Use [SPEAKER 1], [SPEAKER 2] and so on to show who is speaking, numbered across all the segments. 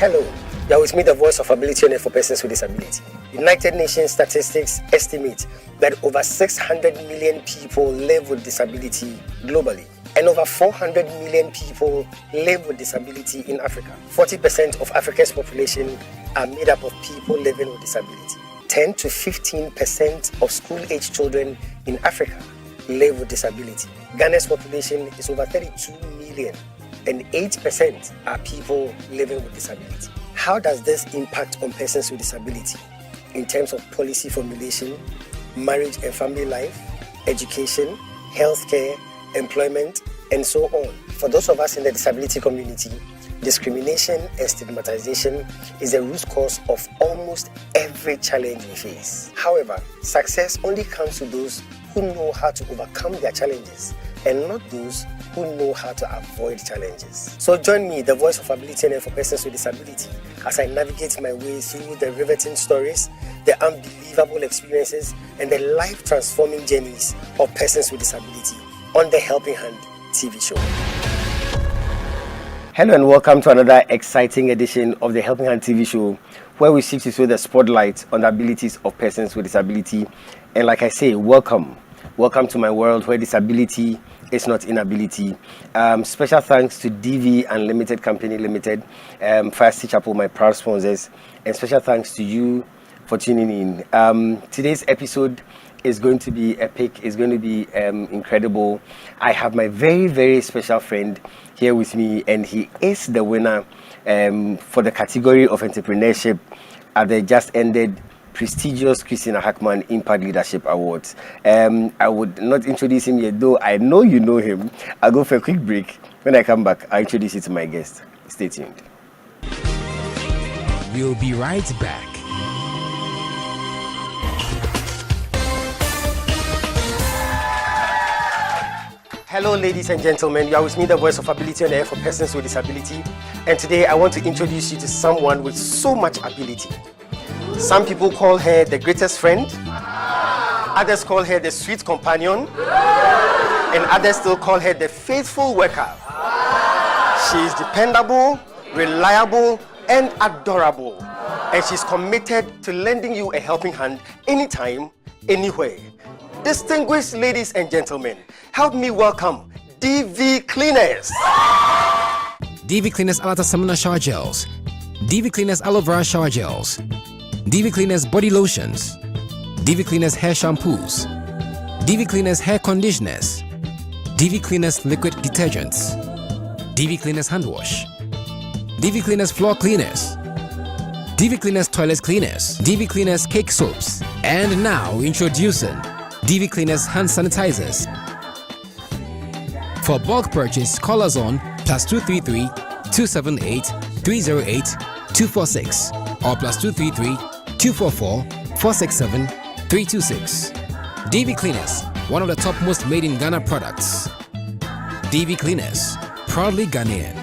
[SPEAKER 1] Hello, you are with me, the voice of ability owner for persons with disability. United Nations statistics estimate that over 600 million people live with disability globally, and over 400 million people live with disability in Africa. 40% of Africa's population are made up of people living with disability. 10 to 15% of school-age children in Africa live with disability. Ghana's population is over 32 million, and 8% are people living with disability. How does this impact on persons with disability in terms of policy formulation, marriage and family life, education, healthcare, employment, and so on? For those of us in the disability community, discrimination and stigmatization is the root cause of almost every challenge we face. However, success only comes to those who know how to overcome their challenges and not those who know how to avoid challenges. So join me, the voice of ability and for persons with disability, as I navigate my way through the riveting stories, the unbelievable experiences, and the life-transforming journeys of persons with disability on the Helping Hand TV show. Hello and welcome to another exciting edition of the Helping Hand TV show, where we seek to throw the spotlight on the abilities of persons with disability. And like I say, welcome to my world where disability is not inability. Special thanks to DV Unlimited Company Limited, Fire Chapel, my proud sponsors, and special thanks to you for tuning in. Today's episode is going to be epic. It's going to be incredible. I have my very, very special friend here with me, and he is the winner for the category of entrepreneurship at the just ended prestigious Christina Hackman Impact Leadership Awards. I would not introduce him yet, though I know you know him. I'll go for a quick break. When I come back, I'll introduce you to my guest. Stay tuned.
[SPEAKER 2] We'll be right back.
[SPEAKER 1] Hello, ladies and gentlemen. You are with me, the voice of ability on air for persons with disability. And today I want to introduce you to someone with so much ability. Some people call her the greatest friend, others call her the sweet companion, and others still call her the faithful worker. She is dependable, reliable, and adorable, and she's committed to lending you a helping hand anytime, anywhere. Distinguished ladies and gentlemen, help me welcome DV Cleaners.
[SPEAKER 2] DV Cleaners Alata Samana Shower Gels, DV Cleaners Aloe Vera Shower Gels, DV Cleaners Body Lotions, DV Cleaners Hair Shampoos, DV Cleaners Hair Conditioners, DV Cleaners Liquid Detergents, DV Cleaners Hand Wash, DV Cleaners Floor Cleaners, DV Cleaners Toilet Cleaners, DV Cleaners Cake Soaps, and now introducing DV Cleaners Hand Sanitizers. For bulk purchase, call us on +233 278 308 246 or +233 244 467 326. DV Cleaners, one of the top most made in Ghana products. DV Cleaners, proudly Ghanaian.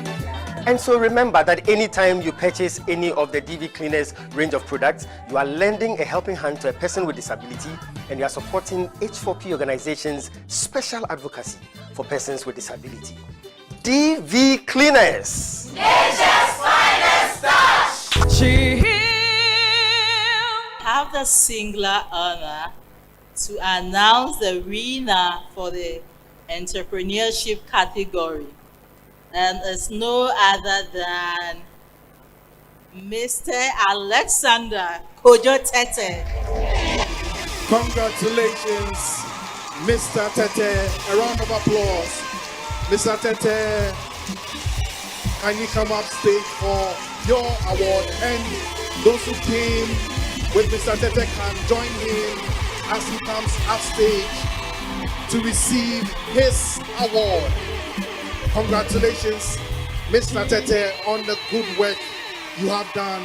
[SPEAKER 1] And so remember that anytime you purchase any of the DV Cleaners range of products, you are lending a helping hand to a person with disability, and you are supporting H4P Organization's special advocacy for persons with disability. DV Cleaners,
[SPEAKER 3] Nature's finest touch.
[SPEAKER 4] Have the singular honor to announce the winner for the entrepreneurship category, and it's no other than Mr. Alexander Kojo Tete.
[SPEAKER 5] Congratulations, Mr. Tete. A round of applause. Mr. Tete, can you come up stage for your award? And those who came with Mr. Tete can join him as he comes upstage to receive his award. Congratulations, Mr. Tete, on the good work you have done,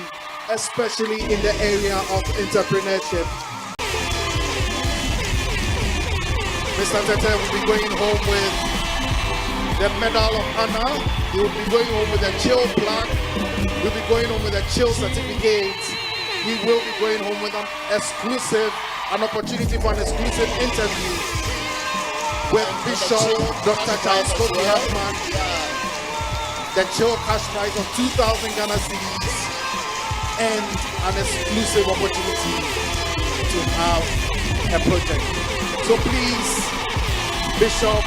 [SPEAKER 5] especially in the area of entrepreneurship. Mr. Tete will be going home with the Medal of Honor. He will be going home with a chill plaque. He will be going home with a chill certificate. He will be going home with an opportunity for an exclusive interview with Bishop Dr. Charles Kofi Hartman, the chill cash prize of 2,000 Ghana cedis. and an exclusive opportunity to have a project. So please, Bishop,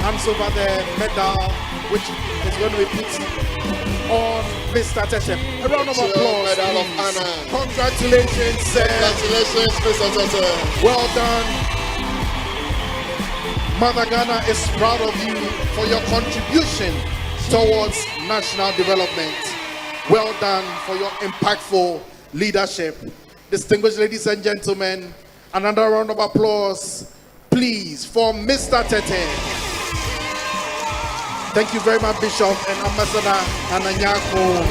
[SPEAKER 5] hands over the medal, which is going to be put on Mr. Tete. A round of applause.
[SPEAKER 6] Medal of honor.
[SPEAKER 5] Congratulations, sir.
[SPEAKER 6] Congratulations, Mr. Tete.
[SPEAKER 5] Well done. Mother Ghana is proud of you for your contribution towards national development. Well done for your impactful leadership. Distinguished ladies and gentlemen, another round of applause, please, for Mr. Tete. Thank you very much, Bishop and Ambassador Ananyako.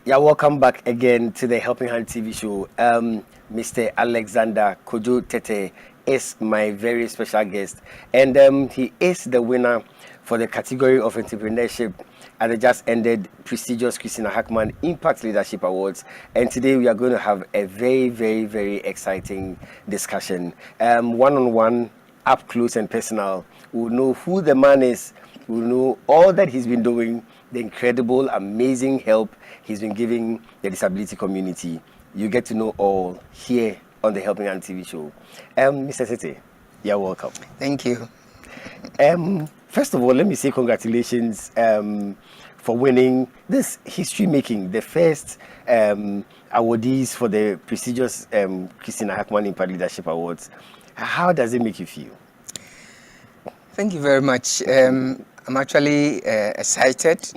[SPEAKER 1] Yeah, welcome back again to the Helping Hand TV show. Mr. Alexander Kojo Tete is my very special guest, and he is the winner for the category of entrepreneurship at the just ended prestigious Christina Hackman Impact Leadership Awards. And today we are going to have a very, very, very exciting discussion, one-on-one, up close and personal. We'll know who the man is. We'll know all that he's been doing, the incredible, amazing help he's been giving the disability community. You get to know all here on the Helping Hand TV show. Mr. Tete, you're welcome.
[SPEAKER 7] Thank you.
[SPEAKER 1] First of all, let me say congratulations for winning this history-making, the first awardees for the prestigious Christina Hackman Impact Leadership Awards. How does it make you feel?
[SPEAKER 7] Thank you very much. I'm actually excited.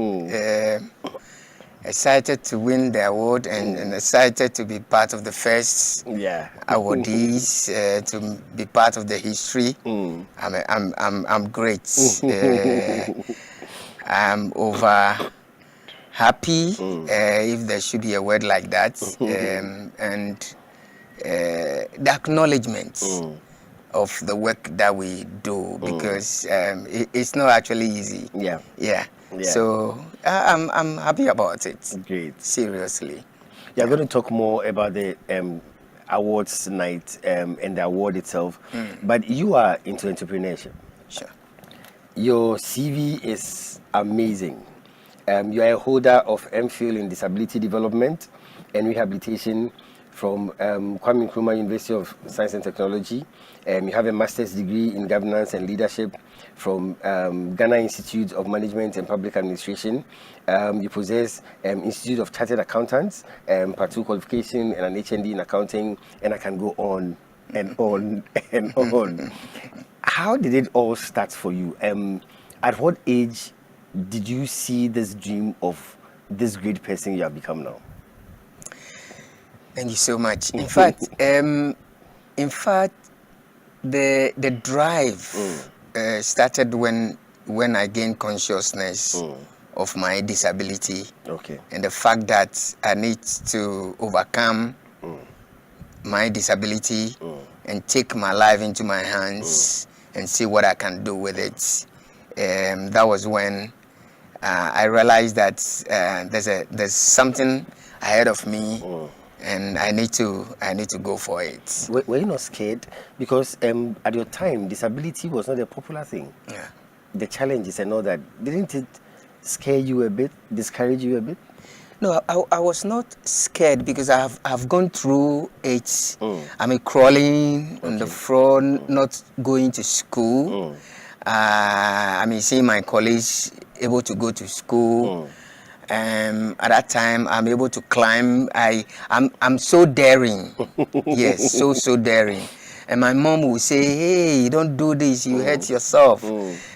[SPEAKER 7] Excited to win the award and excited to be part of the first awardees, to be part of the history. I'm great. I'm over happy, if there should be a word like that, and the acknowledgement of the work that we do, because it's not actually easy. Yeah. So I'm happy about it.
[SPEAKER 1] Great.
[SPEAKER 7] Seriously.
[SPEAKER 1] You're going to talk more about the awards tonight and the award itself, but you are into entrepreneurship.
[SPEAKER 7] Sure.
[SPEAKER 1] Your CV is amazing. You are a holder of MPhil in Disability Development and Rehabilitation from Kwame Nkrumah University of Science and Technology. You have a master's degree in Governance and Leadership from Ghana Institute of Management and Public Administration. You possess Institute of Chartered Accountants, Part 2 qualification, and an HND in Accounting, and I can go on and on and on. How did it all start for you? At what age did you see this dream of this great person you have become now?
[SPEAKER 7] Thank you so much. In fact, the drive started when I gained consciousness of my disability, and the fact that I need to overcome my disability and take my life into my hands and see what I can do with it. That was when I realized that there's something ahead of me. And I need to go for it.
[SPEAKER 1] Were you not scared? Because at your time, disability was not a popular thing.
[SPEAKER 7] Yeah.
[SPEAKER 1] The challenges and all that. Didn't it scare you a bit, discourage you a bit?
[SPEAKER 7] No, I was not scared because I've gone through it. I'm crawling on the floor, not going to school. Seeing my colleagues able to go to school. At that time, I'm able to climb. I'm so daring. Yes, so daring. And my mom would say, "Hey, don't do this. You hurt yourself."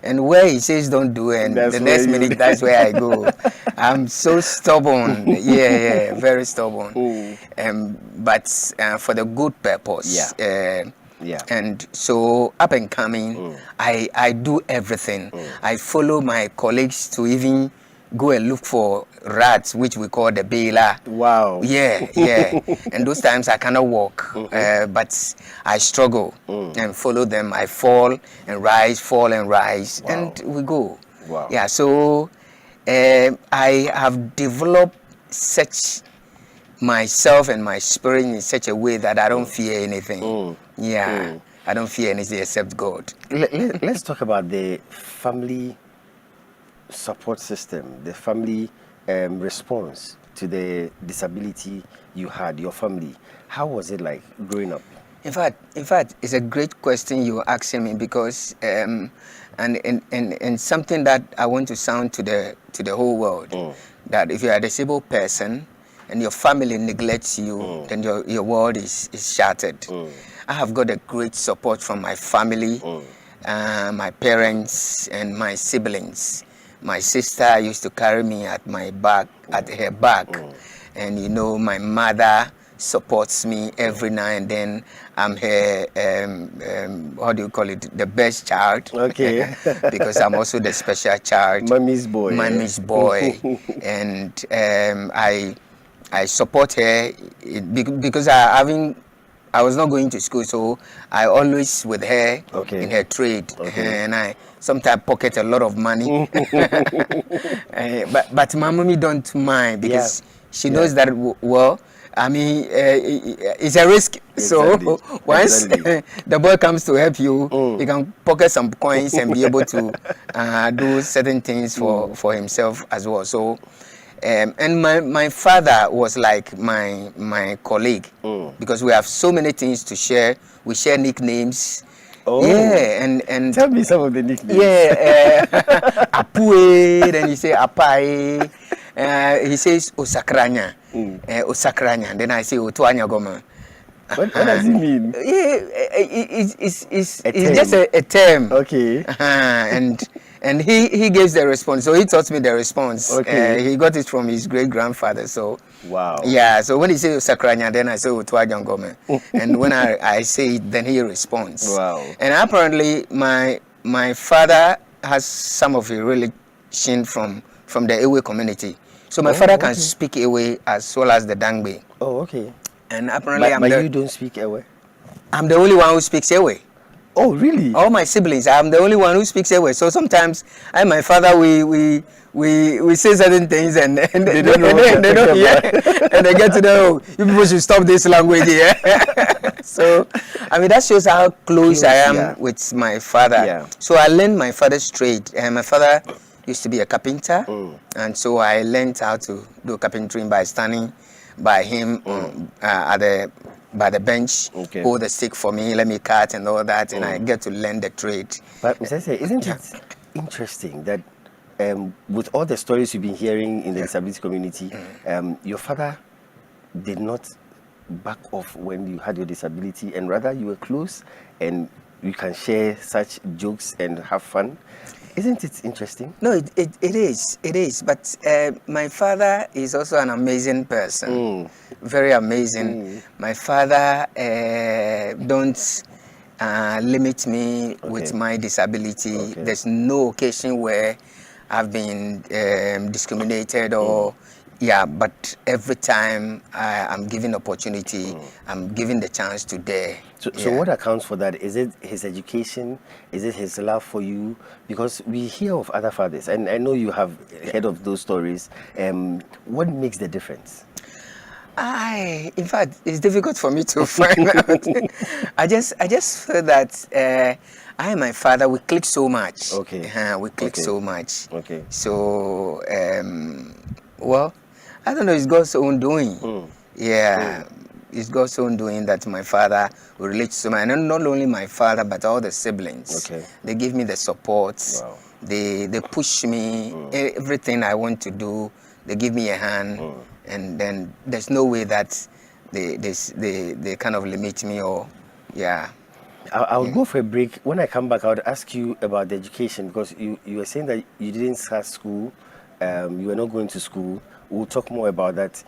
[SPEAKER 7] And where he says don't do it, and the next minute, that's where I go. I'm so stubborn. Yeah, very stubborn. But for the good purpose. And so up and coming, I do everything. I follow my colleagues to even go and look for rats, which we call the bailer.
[SPEAKER 1] Wow.
[SPEAKER 7] Yeah. And those times I cannot walk, but I struggle and follow them. I fall and rise, and we go.
[SPEAKER 1] Wow.
[SPEAKER 7] Yeah, so I have developed such myself and my spirit in such a way that I don't fear anything. I don't fear anything except God.
[SPEAKER 1] Let's talk about the family support system, the family response to the disability you had, your family. How was it like growing up?
[SPEAKER 7] In fact, it's a great question you're asking me because, and something that I want to sound to the whole world, that if you're a disabled person and your family neglects you, then your world is shattered. I have got a great support from my family, my parents, and my siblings. My sister used to carry me at her back, and my mother supports me every now and then. I'm her, what do you call it, the best child.
[SPEAKER 1] Okay.
[SPEAKER 7] Because I'm also the special child.
[SPEAKER 1] Mommy's boy.
[SPEAKER 7] Mommy's boy. And I support her because I was not going to school, so I always with her in her trade. And I sometimes pocket a lot of money. But my mommy don't mind because she knows that, well, I mean, it's a risk.
[SPEAKER 1] Exactly.
[SPEAKER 7] So once the boy comes to help you, he can pocket some coins and be able to do certain things for himself as well. So, and my father was like my colleague because we have so many things to share. We share nicknames.
[SPEAKER 1] Oh.
[SPEAKER 7] Yeah, and
[SPEAKER 1] tell me some of the nicknames.
[SPEAKER 7] Yeah, Apue, then he say Apai. He says Osakranya. Osakranya. Then I say Otuanya Goma.
[SPEAKER 1] What does it mean?
[SPEAKER 7] It's just a term.
[SPEAKER 1] Okay.
[SPEAKER 7] And he gives the response. So he taught me the response.
[SPEAKER 1] Okay.
[SPEAKER 7] He got it from his great grandfather. So
[SPEAKER 1] wow.
[SPEAKER 7] Yeah. So when he says Osakranya, then I say Otuanya Goma. And when I say it, then he responds.
[SPEAKER 1] Wow.
[SPEAKER 7] And apparently my father has some of a relation from the Ewe community. So my father can speak Ewe as well as the Dangbe.
[SPEAKER 1] Oh, okay.
[SPEAKER 7] And apparently
[SPEAKER 1] but you don't speak Ewe?
[SPEAKER 7] I'm the only one who speaks Ewe.
[SPEAKER 1] Oh, really?
[SPEAKER 7] All my siblings, I'm the only one who speaks Ewe. So sometimes I and my father, we say certain things and they don't know and they don't hear. And they get to know, you people should stop this language here. So, I mean, that shows how close I am with my father.
[SPEAKER 1] Yeah.
[SPEAKER 7] So I learned my father's trade. And my father used to be a carpenter. And so I learned how to do carpentry by standing by him by the bench, hold the stick for me, let me cut and all that, and I get to learn the trade.
[SPEAKER 1] But Mr. Say, isn't it interesting that with all the stories you've been hearing in the disability community, your father did not back off when you had your disability, and rather you were close and you can share such jokes and have fun? Isn't it interesting?
[SPEAKER 7] No, it is. But my father is also an amazing person, very amazing. My father don't limit me with my disability. There's no occasion where I've been discriminated or but every time I'm given opportunity, I'm given the chance to dare.
[SPEAKER 1] So what accounts for that? Is it his education? Is it his love for you? Because we hear of other fathers, and I know you have heard of those stories. What makes the difference?
[SPEAKER 7] In fact, it's difficult for me to find out. I just feel that I and my father, we click so much.
[SPEAKER 1] Okay.
[SPEAKER 7] We click so much.
[SPEAKER 1] Okay.
[SPEAKER 7] So, well, I don't know, it's God's own doing. It's God's own doing that my father will relate to me. And not only my father, but all the siblings.
[SPEAKER 1] Okay.
[SPEAKER 7] They give me the support.
[SPEAKER 1] Wow.
[SPEAKER 7] They push me. Everything I want to do, they give me a hand. And then there's no way that they kind of limit me or,
[SPEAKER 1] I'll go for a break. When I come back, I would ask you about the education, because you were saying that you didn't start school. You were not going to school. We'll talk more about that.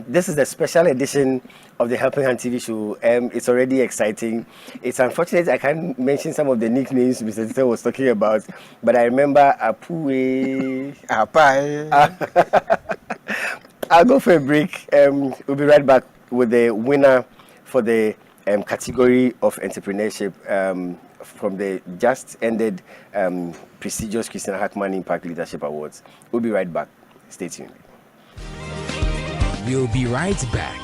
[SPEAKER 1] This is the special edition of the Helping Hand TV show. It's already exciting. It's unfortunate I can't mention some of the nicknames Mr. Tete was talking about, but I remember Apue, Apai. I'll go for a break. We'll be right back with the winner for the category of entrepreneurship from the just ended prestigious Christina Hackman Impact Leadership Awards. We'll be right back. Stay tuned.
[SPEAKER 2] We'll be right back.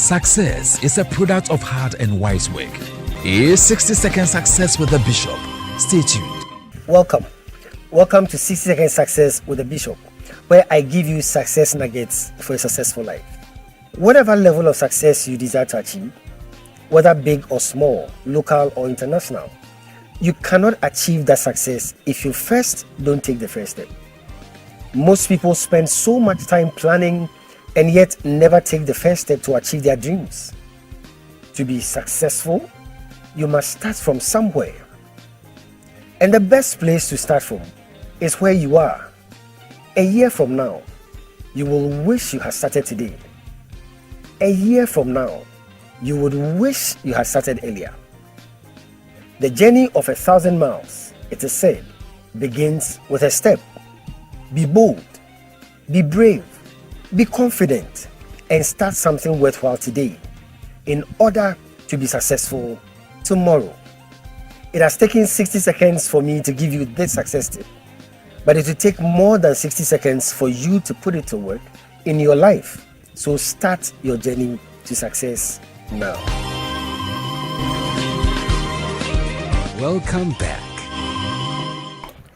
[SPEAKER 8] Success is a product of hard and wise work. Here's 60-second success with the Bishop. Stay tuned.
[SPEAKER 1] Welcome. Welcome to 60 Second Success with the Bishop, where I give you success nuggets for a successful life. Whatever level of success you desire to achieve, whether big or small, local or international, you cannot achieve that success if you first don't take the first step. Most people spend so much time planning and yet never take the first step to achieve their dreams. To be successful, you must start from somewhere. And the best place to start from is where you are. A year from now, you will wish you had started today. A year from now, you would wish you had started earlier. The journey of 1,000 miles, it is said, begins with a step. Be bold, be brave, be confident, and start something worthwhile today in order to be successful tomorrow. It has taken 60 seconds for me to give you this success tip, but it will take more than 60 seconds for you to put it to work in your life. So start your journey to success now.
[SPEAKER 2] Welcome back.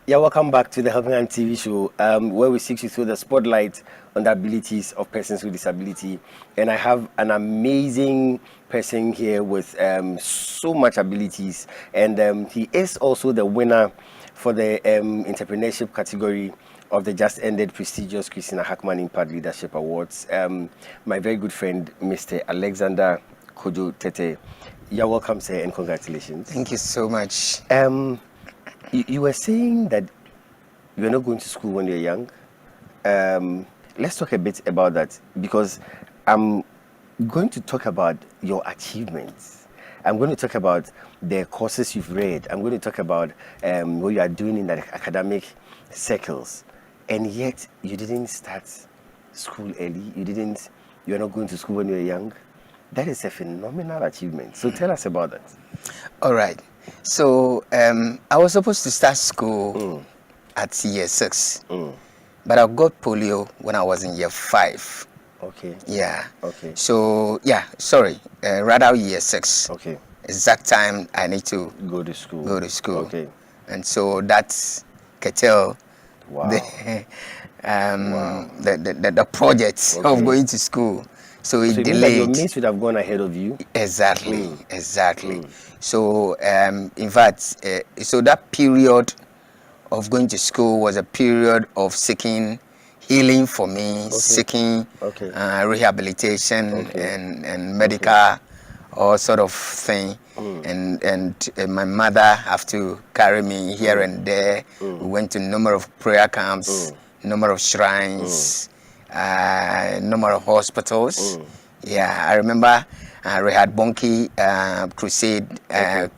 [SPEAKER 1] Yeah, welcome back to the Helping Hand TV show, where we seek you through the spotlight on the abilities of persons with disability. And I have an amazing person here with so much abilities, and he is also the winner for the entrepreneurship category of the just ended prestigious Christina Hackman Impact Leadership Awards. My very good friend, Mr. Alexander Kojo Tete. You're welcome, sir, and congratulations.
[SPEAKER 7] Thank you so much.
[SPEAKER 1] You were saying that you're not going to school when you're young. Let's talk a bit about that, because I'm going to talk about your achievements. I'm going to talk about the courses you've read. I'm going to talk about what you are doing in the academic circles. And yet, you didn't start school early. You're not going to school when you're young. That is a phenomenal achievement. So tell us about that.
[SPEAKER 7] All right. So I was supposed to start school at year 6, but I got polio when I was in year 5.
[SPEAKER 1] Okay.
[SPEAKER 7] Yeah.
[SPEAKER 1] Okay.
[SPEAKER 7] So rather year 6.
[SPEAKER 1] Okay.
[SPEAKER 7] Exact time I need to
[SPEAKER 1] go to school.
[SPEAKER 7] Okay. And so that's curtail the project of going to school. So it delayed.
[SPEAKER 1] Your mates would have gone ahead of you.
[SPEAKER 7] Exactly. So in fact, so that period of going to school was a period of seeking healing for me, seeking rehabilitation and medical all sort of thing. And my mother have to carry me here and there. We went to a number of prayer camps, number of shrines, number of hospitals. Yeah, I remember Rehad Bonki Crusade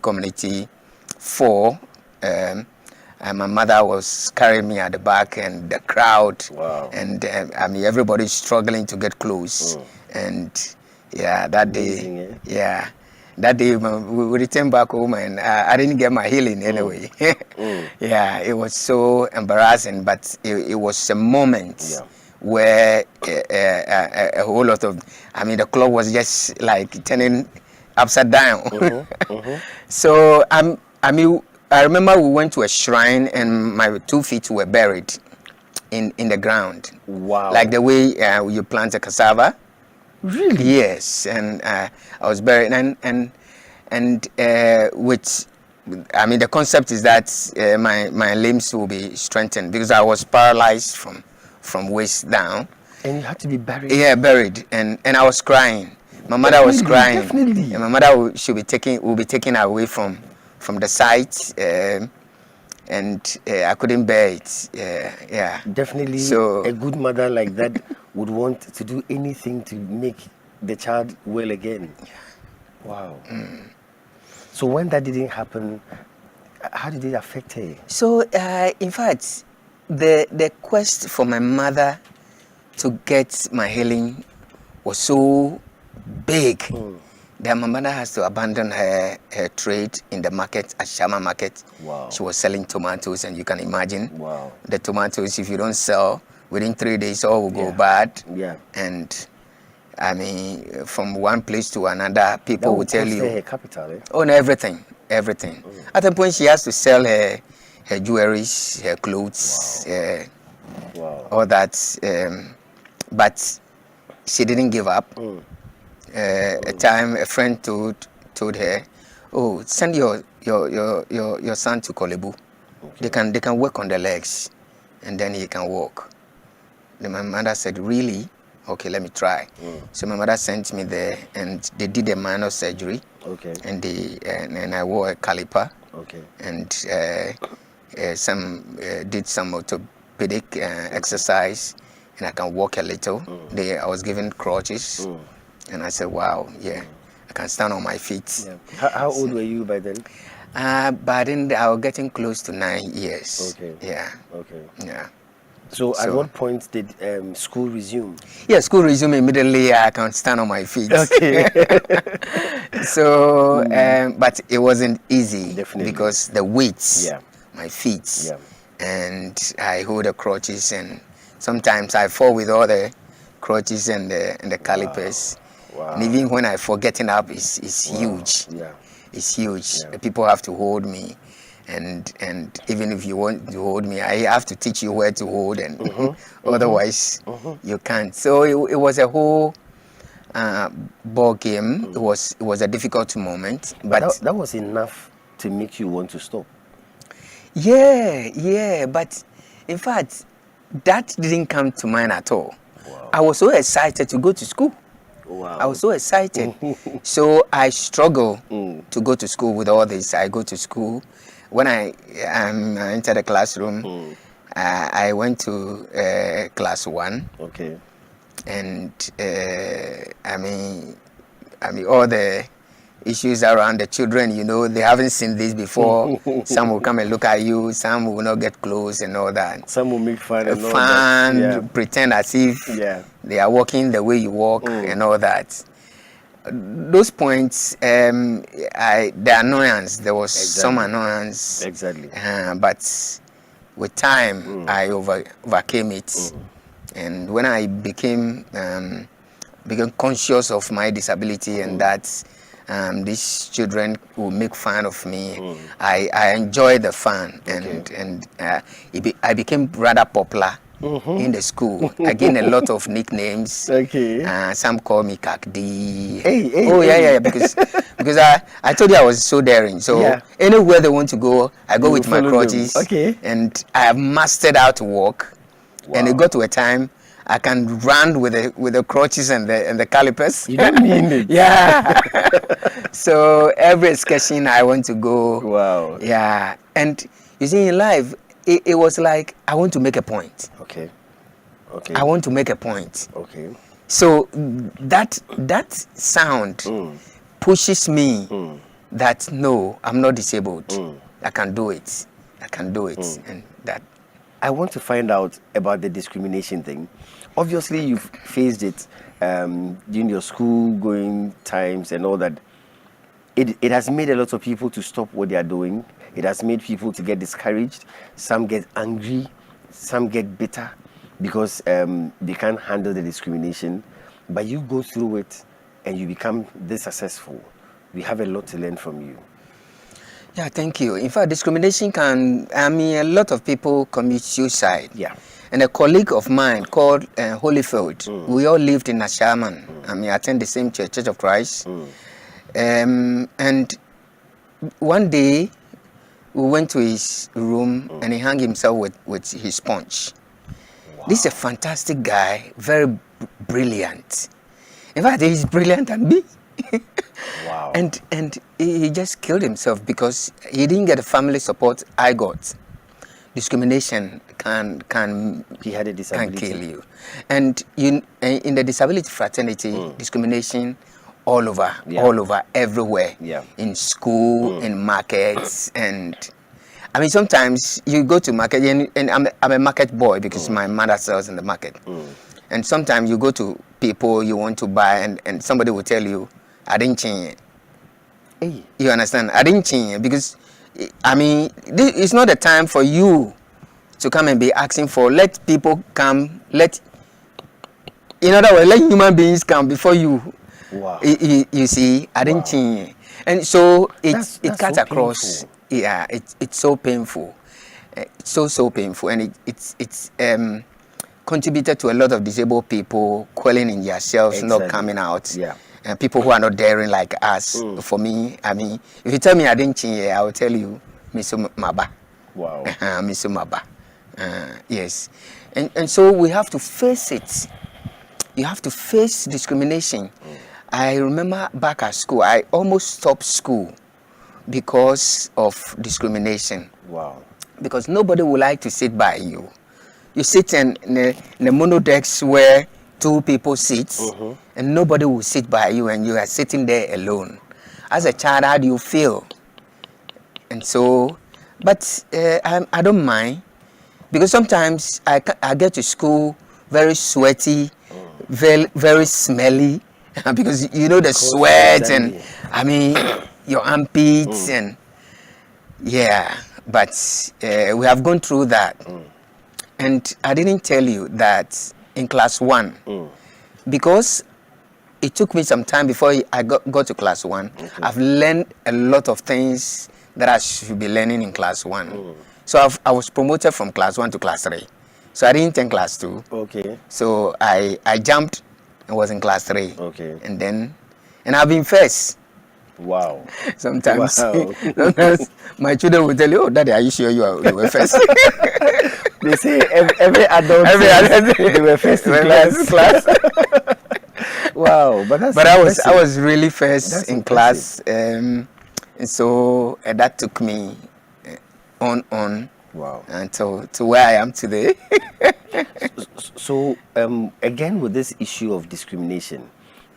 [SPEAKER 7] Community 4. My mother was carrying me at the back, and the crowd, and I mean everybody struggling to get close. And yeah, that day, that day we returned back home, and I didn't get my healing anyway. Yeah, it was so embarrassing, but it was a moment where a whole lot of, I mean, the clock was just like turning upside down. So I remember we went to a shrine, and my 2 feet were buried in the ground.
[SPEAKER 1] Wow!
[SPEAKER 7] Like the way you plant a cassava.
[SPEAKER 1] Really?
[SPEAKER 7] Yes, and I was buried, and which, I mean, the concept is that my limbs will be strengthened because I was paralyzed from waist down.
[SPEAKER 1] And you had to be buried?
[SPEAKER 7] Yeah, buried, and I was crying. My mother was crying.
[SPEAKER 1] Definitely.
[SPEAKER 7] And my mother will be taken away from the site, and I couldn't bear it. Yeah.
[SPEAKER 1] Definitely. So a good mother like that would want to do anything to make the child well again. Wow. So when that didn't happen, how did it affect her?
[SPEAKER 7] So in fact, the quest for my mother to get my healing was so big that my mother has to abandon her trade in the market at Shama Market.
[SPEAKER 1] Wow.
[SPEAKER 7] She was selling tomatoes, and you can imagine the tomatoes, if you don't sell within 3 days, all will go bad.
[SPEAKER 1] Yeah.
[SPEAKER 7] And I mean, from one place to another, people will tell you.
[SPEAKER 1] Her capital, eh?
[SPEAKER 7] Oh, no, everything. At a point, she has to sell her jewelry, her clothes, all that. But she didn't give up. A time, a friend told her, "Oh, send your son to Kolebu. Okay. They can work on the legs, and then he can walk." Then my mother said, "Really? Okay, let me try." So my mother sent me there, and they did a minor surgery. Okay. And I wore a caliper. Okay. And did some orthopedic exercise, and I can walk a little. I was given crutches, and I said, "Wow, yeah, I can stand on my feet."
[SPEAKER 1] Yeah. How old were you by then?
[SPEAKER 7] By then I was getting close to 9 years. Okay. Yeah.
[SPEAKER 1] Okay.
[SPEAKER 7] Yeah.
[SPEAKER 1] So at what point did school resume?
[SPEAKER 7] Yeah, school resumed immediately. I can stand on my feet. Okay. So, but it wasn't easy. Definitely. Because the weights, my feet, and I hold the crutches, and sometimes I fall with all the crutches and the calipers. Wow. And even when I fall, getting up is huge. Yeah. It's huge. Yeah. People have to hold me. And even if you want to hold me, I have to teach you where to hold, and otherwise you can't. So it was a whole ball game. It was a difficult moment, but
[SPEAKER 1] that was enough to make you want to stop.
[SPEAKER 7] Yeah. But in fact, that didn't come to mind at all. Wow. I was so excited to go to school. Wow. I was so excited. So I struggle to go to school with all this. I go to school. When I entered the classroom, I went to class 1. Okay. And I mean, all the issues around the children, they haven't seen this before. Some will come and look at you. Some will not get close and all that.
[SPEAKER 1] Some will make fun and all that.
[SPEAKER 7] Yeah. Pretend as if they are walking the way you walk and all that. Those points, the annoyance, there was some annoyance. Exactly. But with time, I overcame it. And when I became conscious of my disability and that these children will make fun of me, I enjoyed the fun. And I became rather popular. In the school. I gained a lot of nicknames. Okay. Some call me Kakdi. Yeah. Because I told you I was so daring. So anywhere they want to go, I go with my crutches. Okay. And I have mastered how to walk. Wow. And it got to a time I can run with the crutches and the calipers.
[SPEAKER 1] You don't mean it?
[SPEAKER 7] Yeah. So every excursion I want to go. Wow. Yeah. And you see, in life, it was like, I want to make a point. Okay. I want to make a point. Okay. So that sound pushes me that no, I'm not disabled. I can do it. And that.
[SPEAKER 1] I want to find out about the discrimination thing. Obviously, you've faced it during your school going times and all that. It has made a lot of people to stop what they are doing. It has made people to get discouraged. Some get angry, some get bitter because they can't handle the discrimination. But you go through it and you become this successful. We have a lot to learn from you.
[SPEAKER 7] Yeah, thank you. In fact, discrimination a lot of people commit suicide. Yeah. And a colleague of mine called Holyfield, we all lived in Ashaman. Attend the same church, Church of Christ. And one day, we went to his room and he hung himself with his sponge. Wow. This is a fantastic guy, very brilliant. In fact, he's brilliant than me. Wow. And he just killed himself because he didn't get the family support I got. Discrimination he had a disability. Can kill you. And in the disability fraternity, discrimination all over, everywhere. Yeah. In school, in markets, and sometimes you go to market, and I'm a market boy because my mother sells in the market. And sometimes you go to people you want to buy, and somebody will tell you, "I didn't change it." Hey. You understand? I didn't change it because, it's not the time for you to come and be asking for. Let people come. in other words, let human beings come before you.
[SPEAKER 1] Wow.
[SPEAKER 7] You see, I didn't change. And so
[SPEAKER 1] That's
[SPEAKER 7] it cuts
[SPEAKER 1] so
[SPEAKER 7] across.
[SPEAKER 1] painful.
[SPEAKER 7] Yeah, it's so painful. So painful. And it's contributed to a lot of disabled people quelling in themselves, not coming out.
[SPEAKER 1] Yeah.
[SPEAKER 7] People who are not daring like us. For me, I mean, if you tell me I didn't change, I will tell you, Miso Maba.
[SPEAKER 1] Wow.
[SPEAKER 7] Miso Maba. Yes. And so we have to face it. You have to face discrimination. I remember back at school, I almost stopped school because of discrimination.
[SPEAKER 1] Wow.
[SPEAKER 7] Because nobody would like to sit by you. You sit in the monodex where two people sit, and nobody will sit by you, and you are sitting there alone. As a child, how do you feel? And so, but I don't mind, because sometimes I get to school very sweaty, very smelly, because you know the sweat and I mean your armpits and yeah. But we have gone through that, and I didn't tell you that in class 1, because it took me some time before I got to class 1. I've learned a lot of things that I should be learning in class 1. So I was promoted from class 1 to class 3. So I didn't take class 2.
[SPEAKER 1] Okay.
[SPEAKER 7] So I jumped and was in class 3.
[SPEAKER 1] Okay.
[SPEAKER 7] And I've been first.
[SPEAKER 1] Wow.
[SPEAKER 7] Sometimes,
[SPEAKER 1] Wow.
[SPEAKER 7] sometimes my children will tell you, "Oh, Daddy, are you sure you were first?"
[SPEAKER 1] They say every adult they were first in class. Wow, but
[SPEAKER 7] I was really first
[SPEAKER 1] That's
[SPEAKER 7] in
[SPEAKER 1] impressive.
[SPEAKER 7] class, and so that took me on.
[SPEAKER 1] Wow.
[SPEAKER 7] Until to where I am today.
[SPEAKER 1] So again, with this issue of discrimination,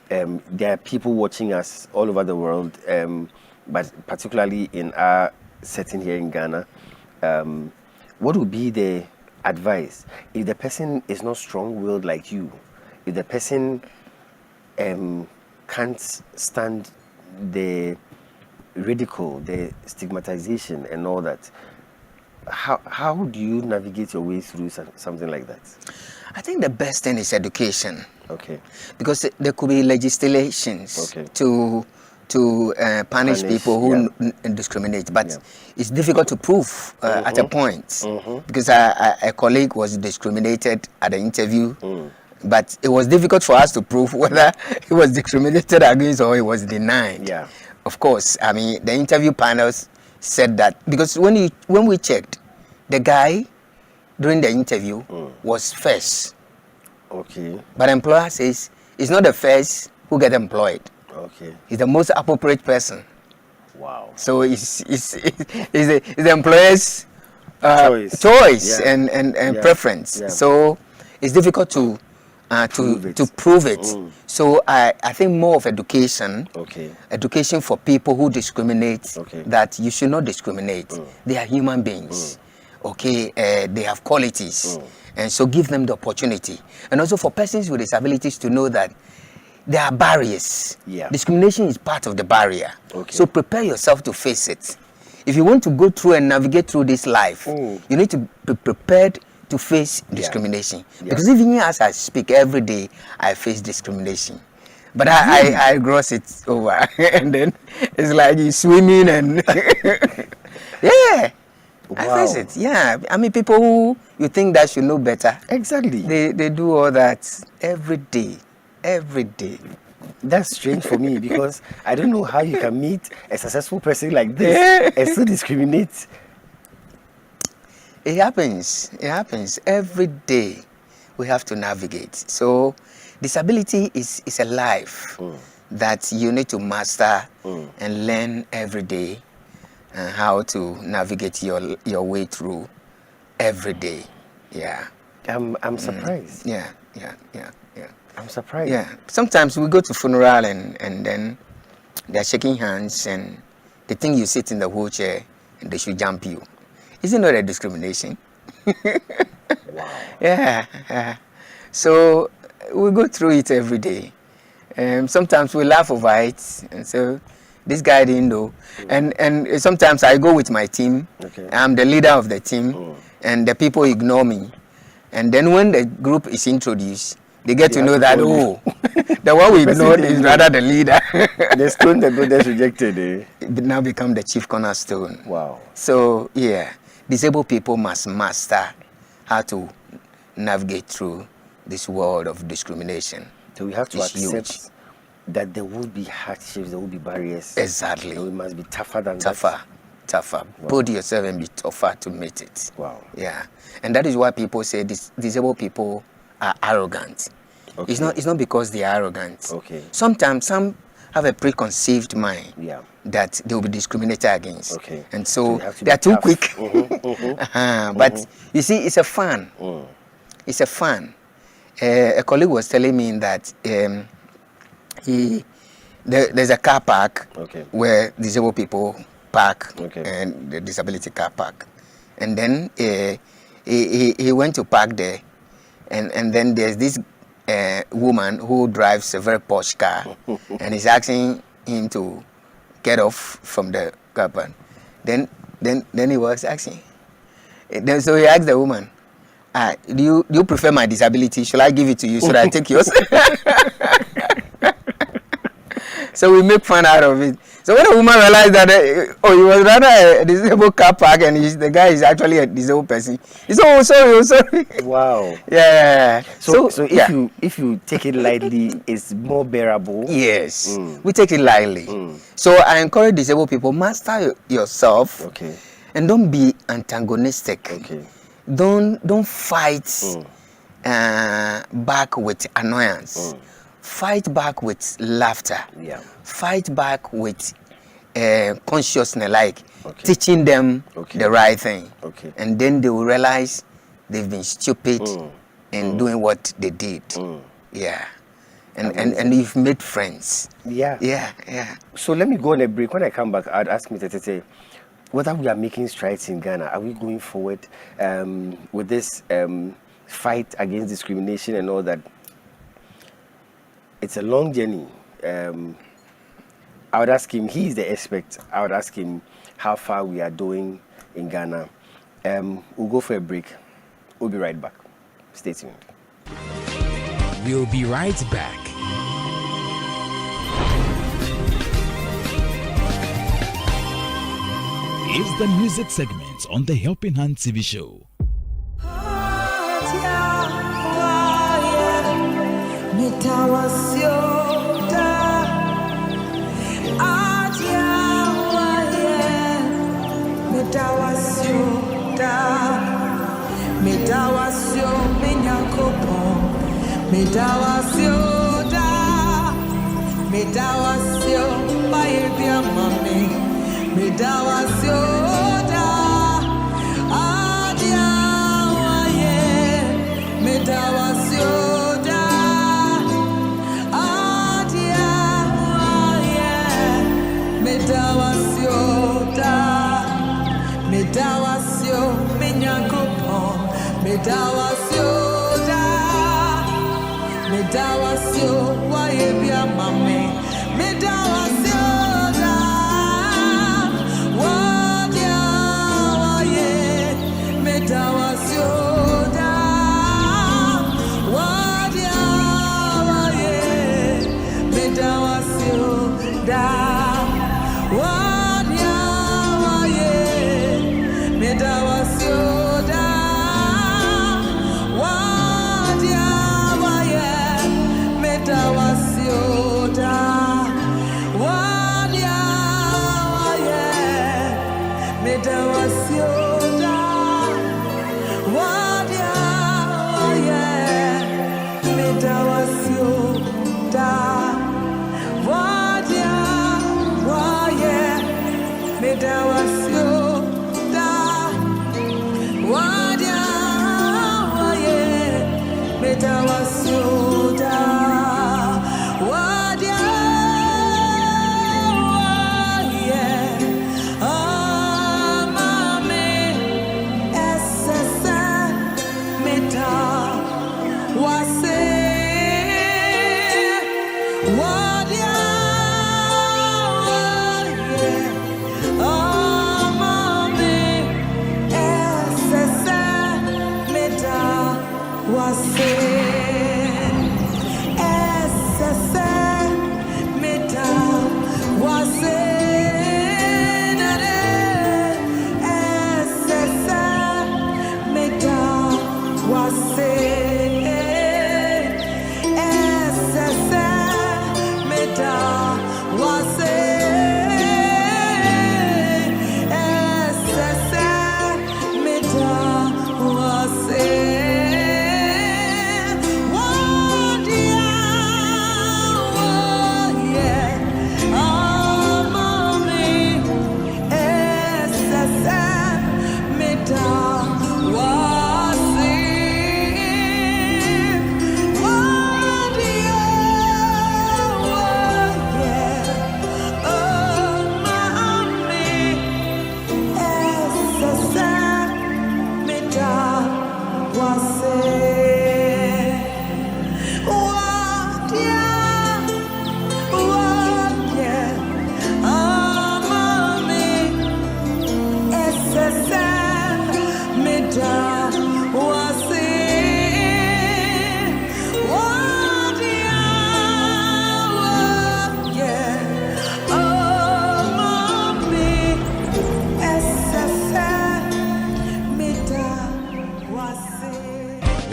[SPEAKER 1] there are people watching us all over the world, but particularly in our setting here in Ghana. What would be the advice if the person is not strong-willed like you? If the person can't stand the ridicule, the stigmatization, and all that, how do you navigate your way through something like that?
[SPEAKER 7] I think the best thing is education.
[SPEAKER 1] Okay.
[SPEAKER 7] Because there could be legislations to punish people who discriminate, but it's difficult to prove at a point. Because a colleague was discriminated at the interview, but it was difficult for us to prove whether he was discriminated against or he was denied.
[SPEAKER 1] Yeah.
[SPEAKER 7] Of course, I mean the interview panels said that, because when we checked, the guy during the interview was first.
[SPEAKER 1] Okay.
[SPEAKER 7] But employer says it's not the first who get employed.
[SPEAKER 1] Okay.
[SPEAKER 7] He's the most appropriate person.
[SPEAKER 1] Wow.
[SPEAKER 7] So it's the employer's choice and preference.
[SPEAKER 1] Yeah.
[SPEAKER 7] So it's difficult to prove it. So I think more of education.
[SPEAKER 1] Okay.
[SPEAKER 7] Education for people who discriminate.
[SPEAKER 1] Okay.
[SPEAKER 7] That you should not discriminate. They are human beings. Okay. They have qualities. And so give them the opportunity. And also for persons with disabilities to know that there are barriers.
[SPEAKER 1] Yeah.
[SPEAKER 7] Discrimination is part of the barrier.
[SPEAKER 1] Okay.
[SPEAKER 7] So prepare yourself to face it. If you want to go through and navigate through this life, you need to be prepared to face discrimination. Because even as I speak every day, I face discrimination. But I gross it over. And then it's like you're swimming and... yeah.
[SPEAKER 1] Wow.
[SPEAKER 7] I face it, yeah. I mean, people who you think that should know better.
[SPEAKER 1] Exactly.
[SPEAKER 7] They do all that every day. Every day.
[SPEAKER 1] That's strange for me because I don't know how you can meet a successful person like this and still discriminate.
[SPEAKER 7] It happens. It happens every day. We have to navigate. So, disability is a life that you need to master and learn every day. How to navigate your way through every day. Yeah.
[SPEAKER 1] I'm surprised.
[SPEAKER 7] Yeah.
[SPEAKER 1] I'm surprised.
[SPEAKER 7] Yeah. Sometimes we go to funeral and then they're shaking hands and they think you sit in the wheelchair and they should jump you. Isn't that a discrimination?
[SPEAKER 1] Wow.
[SPEAKER 7] Yeah. So we go through it every day. Sometimes we laugh over it, and so this guy didn't know. And sometimes I go with my team.
[SPEAKER 1] Okay.
[SPEAKER 7] I'm the leader of the team, and the people ignore me. And then when the group is introduced, they get to know that, oh, the one we ignored is rather the leader.
[SPEAKER 1] The stone the builders rejected,
[SPEAKER 7] It now become the chief cornerstone.
[SPEAKER 1] Wow.
[SPEAKER 7] So, yeah, disabled people must master how to navigate through this world of discrimination.
[SPEAKER 1] So we have to
[SPEAKER 7] It's
[SPEAKER 1] accept
[SPEAKER 7] huge.
[SPEAKER 1] that there will be hardships, there will be barriers.
[SPEAKER 7] Exactly.
[SPEAKER 1] And we must be tougher than
[SPEAKER 7] Tougher.
[SPEAKER 1] Wow.
[SPEAKER 7] Put yourself and be tougher to meet it.
[SPEAKER 1] Wow.
[SPEAKER 7] Yeah. And that is why people say disabled people are arrogant.
[SPEAKER 1] Okay.
[SPEAKER 7] It's not because they are arrogant.
[SPEAKER 1] Okay.
[SPEAKER 7] Sometimes some have a preconceived mind
[SPEAKER 1] Yeah.
[SPEAKER 7] that they will be discriminated against.
[SPEAKER 1] Okay.
[SPEAKER 7] And
[SPEAKER 1] So
[SPEAKER 7] so
[SPEAKER 1] you have to
[SPEAKER 7] they
[SPEAKER 1] be
[SPEAKER 7] are too
[SPEAKER 1] tough.
[SPEAKER 7] quick. But you see, it's a fun. It's a fun. A colleague was telling me that there's a car park
[SPEAKER 1] Okay.
[SPEAKER 7] where disabled people park,
[SPEAKER 1] Okay.
[SPEAKER 7] and the disability car park. And then he went to park there, and then there's this woman who drives a very posh car, and he's asking him to get off from the car park. Then he was asking. Then so he asked the woman, do you prefer my disability? Shall I give it to you so that I take yours? So we make fun out of it. So when a woman realized that, he was rather a disabled car park and the guy is actually a disabled person, he said, oh, sorry.
[SPEAKER 1] Wow.
[SPEAKER 7] Yeah.
[SPEAKER 1] So if you take it lightly, it's more bearable.
[SPEAKER 7] Yes, we take it lightly. So I encourage disabled people, master yourself.
[SPEAKER 1] Okay.
[SPEAKER 7] And don't be antagonistic.
[SPEAKER 1] Okay.
[SPEAKER 7] Don't fight back with annoyance. Fight back with laughter.
[SPEAKER 1] Yeah.
[SPEAKER 7] Fight back with consciousness, like
[SPEAKER 1] Okay.
[SPEAKER 7] teaching them
[SPEAKER 1] Okay.
[SPEAKER 7] the right thing.
[SPEAKER 1] Okay.
[SPEAKER 7] And then they will realize they've been stupid in doing what they did. Yeah. And you've made friends.
[SPEAKER 1] Yeah.
[SPEAKER 7] Yeah.
[SPEAKER 1] So let me go on a break. When I come back, I'd ask Mr. Tete whether we are making strides in Ghana. Are we going forward with this fight against discrimination and all that? It's a long journey. I would ask him, he is the expert. I would ask him how far we are doing in Ghana. We'll go for a break. We'll be right back. Stay tuned.
[SPEAKER 2] We'll be right back.
[SPEAKER 8] Is the music segment on the Helping Hand TV show.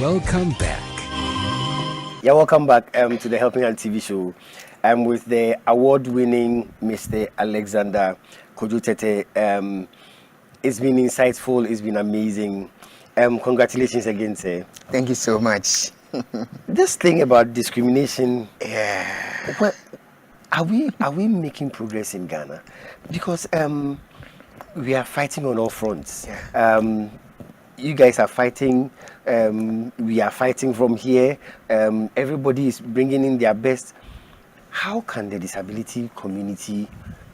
[SPEAKER 2] Welcome back.
[SPEAKER 1] Yeah, welcome back to the Helping Hand TV show. I'm with the award-winning Mr. Alexander Kojo-Tetteh. It's been insightful. It's been amazing. Congratulations again, sir.
[SPEAKER 7] Thank you so much.
[SPEAKER 1] This thing about discrimination,
[SPEAKER 7] Yeah.
[SPEAKER 1] what are we making progress in Ghana? Because we are fighting on all fronts.
[SPEAKER 7] Yeah.
[SPEAKER 1] You guys are fighting. We are fighting from here. Everybody is bringing in their best. How can the disability community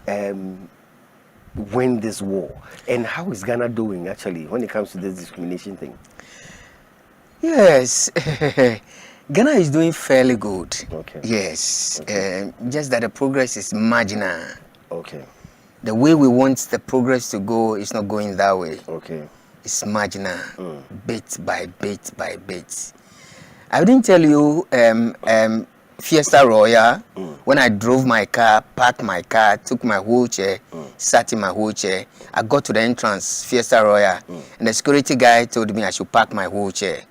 [SPEAKER 1] win this war? And how is Ghana doing actually when it comes to this discrimination thing?
[SPEAKER 7] Yes. Ghana is doing fairly good.
[SPEAKER 1] Okay.
[SPEAKER 7] Yes. Just that the progress is marginal.
[SPEAKER 1] Okay.
[SPEAKER 7] The way we want the progress to go is not going that way.
[SPEAKER 1] Okay.
[SPEAKER 7] It's marginal, bit by bit by bit. I didn't tell you Fiesta Royal, when I drove my car, parked my car, took my wheelchair, sat in my wheelchair, I got to the entrance, Fiesta Royal, and the security guy told me I should park my wheelchair.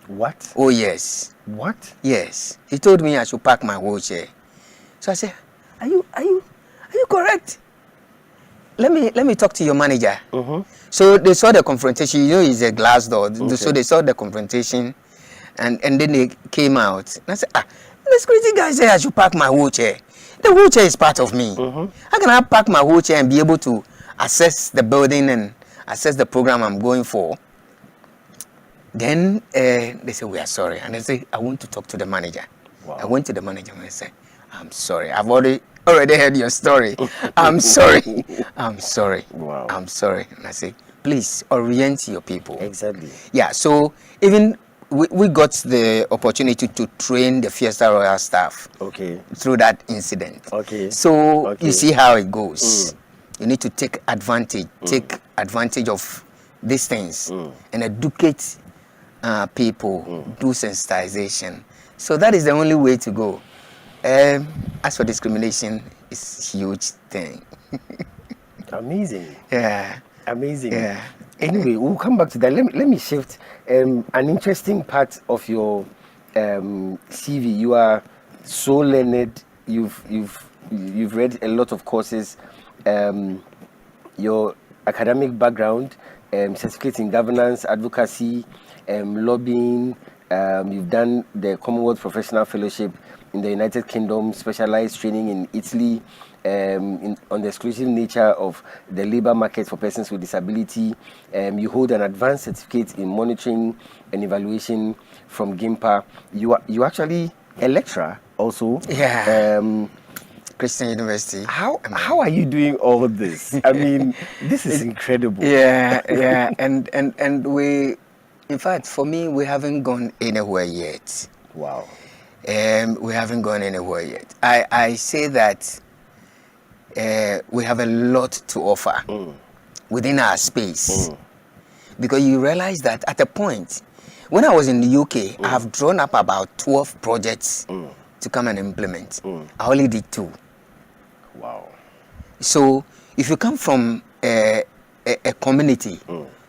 [SPEAKER 1] What?
[SPEAKER 7] Oh yes.
[SPEAKER 1] What?
[SPEAKER 7] Yes. He told me I should park my wheelchair. So I said, Are you correct? Let me talk to your manager. So they saw the confrontation. You know, it's a glass door.
[SPEAKER 1] Okay.
[SPEAKER 7] So they saw the confrontation, and then they came out. And I said, the security guy said I should park my wheelchair. The wheelchair is part of me. How can I park my wheelchair and be able to access the building and access the program I'm going for? Then they said, we are sorry. And I said, I want to talk to the manager.
[SPEAKER 1] Wow.
[SPEAKER 7] I went to the manager and I said, I'm sorry. I've already heard your story. I'm sorry. I'm sorry.
[SPEAKER 1] Wow.
[SPEAKER 7] I'm sorry. And I say, please orient your people.
[SPEAKER 1] Exactly.
[SPEAKER 7] Yeah. So even we got the opportunity to train the Fiesta Royal staff.
[SPEAKER 1] Okay.
[SPEAKER 7] Through that incident.
[SPEAKER 1] Okay.
[SPEAKER 7] So
[SPEAKER 1] Okay.
[SPEAKER 7] you see how it goes. You need to take advantage of these things and educate people, do sensitization. So that is the only way to go. As for discrimination, it's a huge thing.
[SPEAKER 1] Amazing.
[SPEAKER 7] Yeah.
[SPEAKER 1] Amazing.
[SPEAKER 7] Yeah.
[SPEAKER 1] Anyway, we'll come back to that. Let me shift. An interesting part of your CV. You are so learned. You've read a lot of courses. Your academic background, certificate in governance, advocacy, lobbying. You've done the Commonwealth Professional Fellowship in the United Kingdom, specialized training in Italy on the exclusive nature of the labor market for persons with disability. You hold an advanced certificate in monitoring and evaluation from GIMPA. You actually a lecturer also.
[SPEAKER 7] Yeah. Christian University.
[SPEAKER 1] How are you doing all of this? I mean, this is incredible.
[SPEAKER 7] Yeah. And we, in fact, for me, we haven't gone anywhere yet.
[SPEAKER 1] Wow.
[SPEAKER 7] We haven't gone anywhere yet. I say that we have a lot to offer within our space. Because you realize that at a point, when I was in the UK, I have drawn up about 12 projects to come and implement. I only did 2.
[SPEAKER 1] Wow.
[SPEAKER 7] So if you come from a community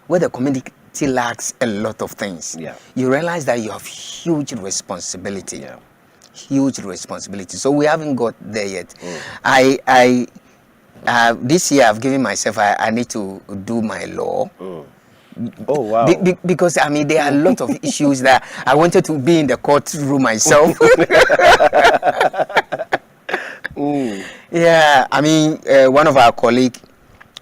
[SPEAKER 7] where the community lacks a lot of things, you realize that you have huge responsibility. Huge responsibility. So we haven't got there yet. I this year I've given myself I need to do my law.
[SPEAKER 1] Oh wow.
[SPEAKER 7] Because I mean there are a lot of issues that I wanted to be in the courtroom myself. Yeah, I mean one of our colleagues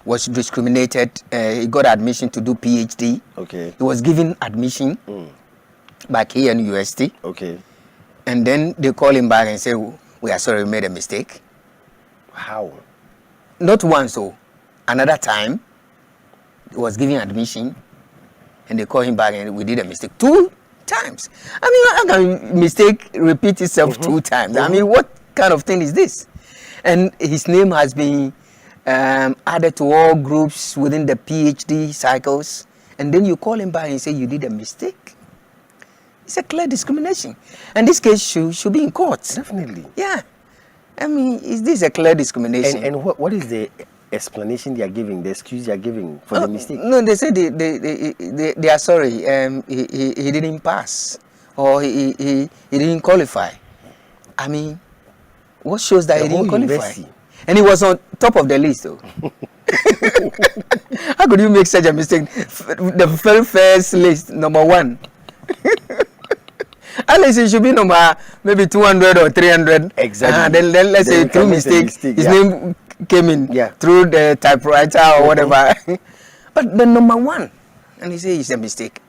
[SPEAKER 7] was discriminated. He got admission to do PhD.
[SPEAKER 1] Okay.
[SPEAKER 7] He was given admission back here in university.
[SPEAKER 1] Okay.
[SPEAKER 7] And then they call him back and say, we are sorry, we made a mistake.
[SPEAKER 1] How?
[SPEAKER 7] Not once, so another time, he was given admission, and they call him back and we did a mistake 2 times. I mean, how can mistake repeat itself 2 times? I mean, what kind of thing is this? And his name has been added to all groups within the PhD cycles, and then you call him back and say you did a mistake. It's a clear discrimination. And this case should be in court.
[SPEAKER 1] Definitely.
[SPEAKER 7] Yeah. I mean, is this a clear discrimination?
[SPEAKER 1] And what is the explanation they are giving, the excuse they are giving for the mistake?
[SPEAKER 7] No, they say they are sorry. He didn't pass, or he didn't qualify. I mean, what shows that he didn't qualify?
[SPEAKER 1] University.
[SPEAKER 7] And he was on top of the list, though. How could you make such a mistake? The very first list, number 1. At least it should be number maybe 200 or 300.
[SPEAKER 1] Exactly.
[SPEAKER 7] Then let's say through mistake, his name came in through the typewriter or whatever. But the number 1, and he says it's a mistake.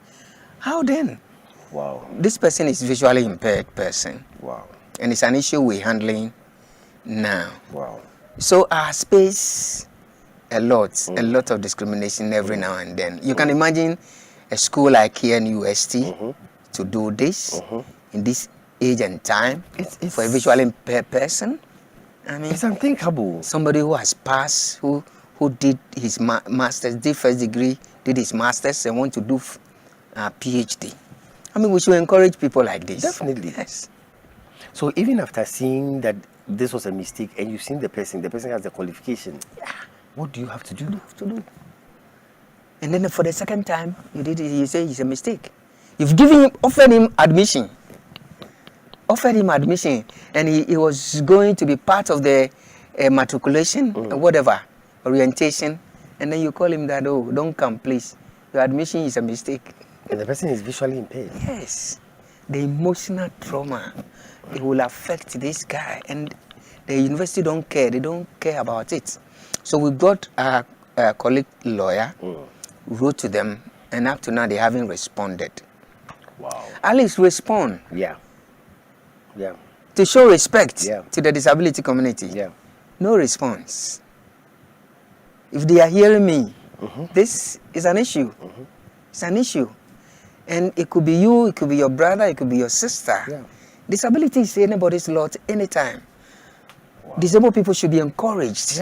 [SPEAKER 7] How then?
[SPEAKER 1] Wow.
[SPEAKER 7] This person is visually impaired person.
[SPEAKER 1] Wow.
[SPEAKER 7] And it's an issue we're handling now.
[SPEAKER 1] Wow.
[SPEAKER 7] So our space a lot of discrimination every now and then. You can imagine a school like here in UST to do this in this age and time for a visually impaired person. I mean,
[SPEAKER 1] it's unthinkable.
[SPEAKER 7] Somebody who has passed, who did his master's, did first degree, did his master's, and want to do PhD. I mean, we should encourage people like this.
[SPEAKER 1] Definitely.
[SPEAKER 7] Yes.
[SPEAKER 1] So even after seeing that this was a mistake and you've seen the person has the qualification, what do you have to do?
[SPEAKER 7] And then for the second time, you say it's a mistake. You've offered him admission, and he was going to be part of the matriculation, whatever, orientation, and then you call him that, oh, don't come, please. Your admission is a mistake.
[SPEAKER 1] And the person is visually impaired.
[SPEAKER 7] Yes. The emotional trauma, it will affect this guy, and the university don't care. They don't care about it. So we got a colleague lawyer, wrote to them, and up to now they haven't responded.
[SPEAKER 1] Wow.
[SPEAKER 7] At least respond.
[SPEAKER 1] Yeah.
[SPEAKER 7] To show respect to the disability community.
[SPEAKER 1] Yeah.
[SPEAKER 7] No response. If they are hearing me, this is an issue. It's an issue. And it could be you, it could be your brother, it could be your sister.
[SPEAKER 1] Yeah.
[SPEAKER 7] Disability is anybody's lot anytime. Wow. Disabled people should be encouraged,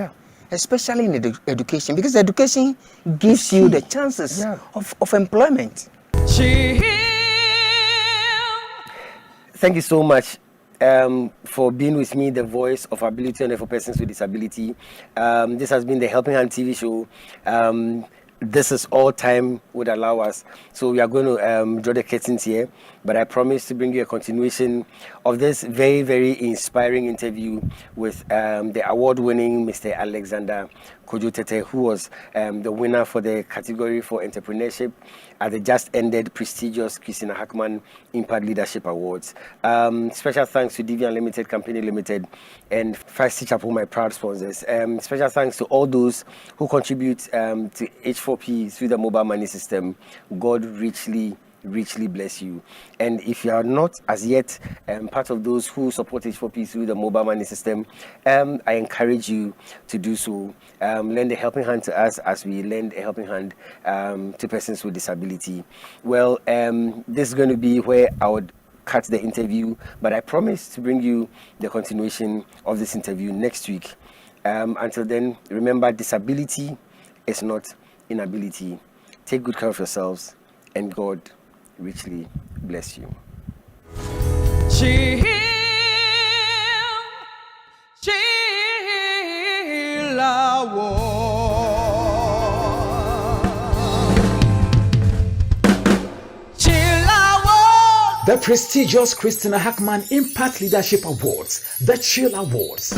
[SPEAKER 7] especially in education, because education gives you the chances of employment.
[SPEAKER 1] Thank you so much for being with me, the voice of ability and for persons with disability. This has been the Helping Hand TV show. This is all time would allow us. So we are going to draw the curtains here, but I promise to bring you a continuation of this very, very inspiring interview with the award-winning Mr. Alexander Kojo-Tetteh, who was the winner for the category for entrepreneurship at the just ended prestigious Christina Hackman Impact Leadership Awards. Special thanks to DV Unlimited Company Limited and Feisty Chapel, my proud sponsors. Special thanks to all those who contribute to H4P through the mobile money system. God richly bless you. And if you are not as yet part of those who support H4P through the mobile money system, I encourage you to do so. Lend a helping hand to us as we lend a helping hand to persons with disability. Well, this is going to be where I would cut the interview, but I promise to bring you the continuation of this interview next week. Until then, remember, disability is not inability. Take good care of yourselves, and God richly bless you.
[SPEAKER 8] The prestigious Christina Hackman Impact Leadership Awards, the Chill Awards.